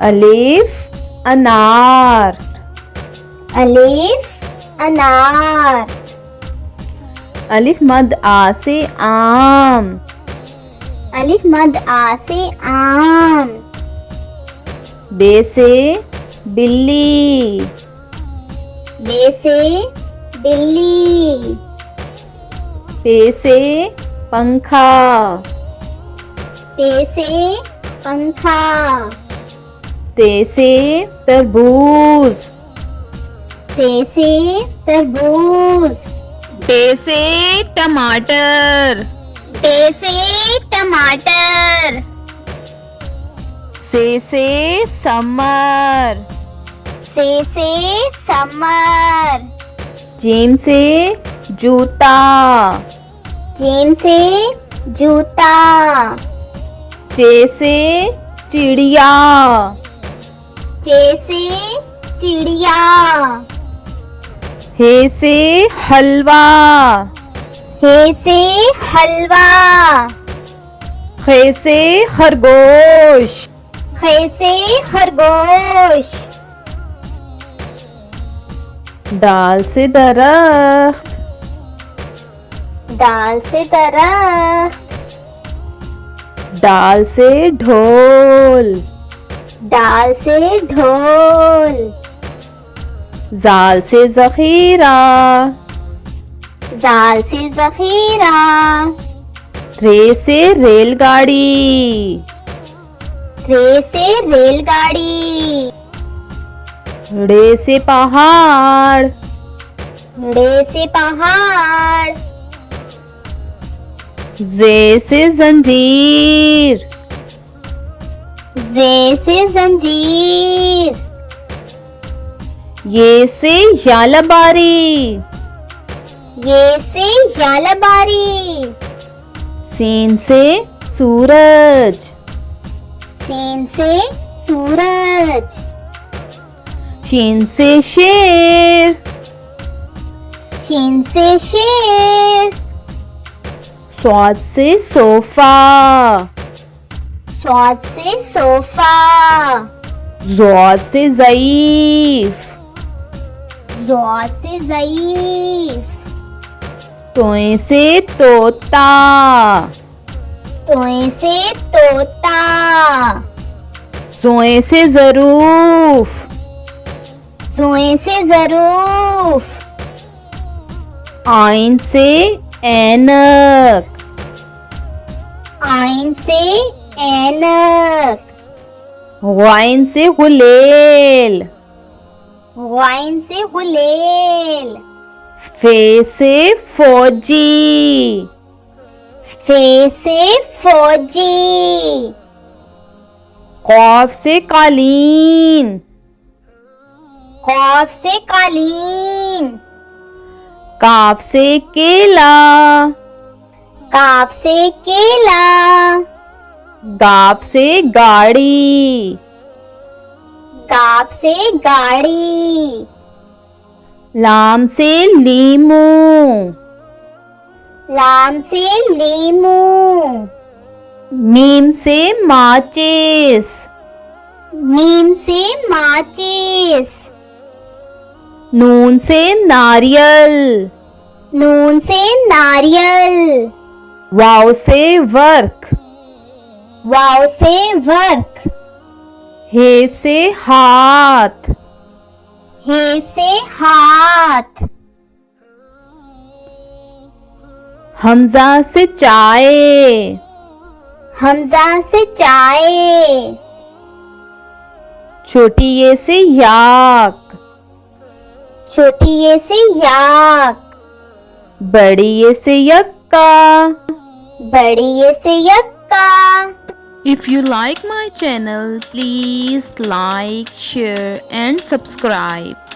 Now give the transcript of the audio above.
अलिफ अनार। अलिफ अनार। अलिफ मद आ से आम। अलिफ मद आ से आम। बे से बिल्ली। बे से बिल्ली। पे से पंखा। पे से पंखा। ते से तरबूज। ते से तरबूज। टे से टमाटर। टे से टमाटर। से समर। से समर। जीम से जूता। जीम से जूता। चे से चिड़िया। चे से चिड़िया। हे से हलवा। हे से हलवा। खे से खरगोश। खे से खरगोश। दाल से दरख्त। दाल से दरख्त। दाल से ढोल। दाल से ढोल। जाल से जखीरा। जाल से जखीरा। रे से रेलगाड़ी। रे से रेलगाड़ी। रे से पहाड़। रे से पहाड़। जे से जंजीर। जे से जंजीर। ये से यालबारी। ये से यालबारी। सीन से सूरज। सीन से सूरज। शीन से शेर। शीन से शेर। स्वाद से सोफा। स्वाद से सोफा। ज़ौद से ज़ईफ। ज़ौद से ज़ईफ। तोए से तोता। तोए से तोता। ज़ोए से ज़रूफ। ज़ोए से ज़रूफ। आइन से ऐनक। आइन से ऐनक। वाइन से गुलेल। वाइन से गुलेल। फे से फौजी। फे से फौजी। कौफ से कालीन। कौफ से कालीन। काफ से केला। काफ से केला। गाप से गाड़ी। गाप से गाड़ी। लाम से लीमू। लाम से लीमू। मीम से माचिस। मीम से माचिस। नून से नारियल। नून से नारियल। वाव से वर्क। वाव से वर्क। हे से हाथ। हे से हाथ। हमजा से चाय। हमजा से चाय। छोटी ये से याक। छोटी ये से याक। बड़ी ये से यक्का। बड़ी ये से यक्का। If you like my channel, please like, share and subscribe.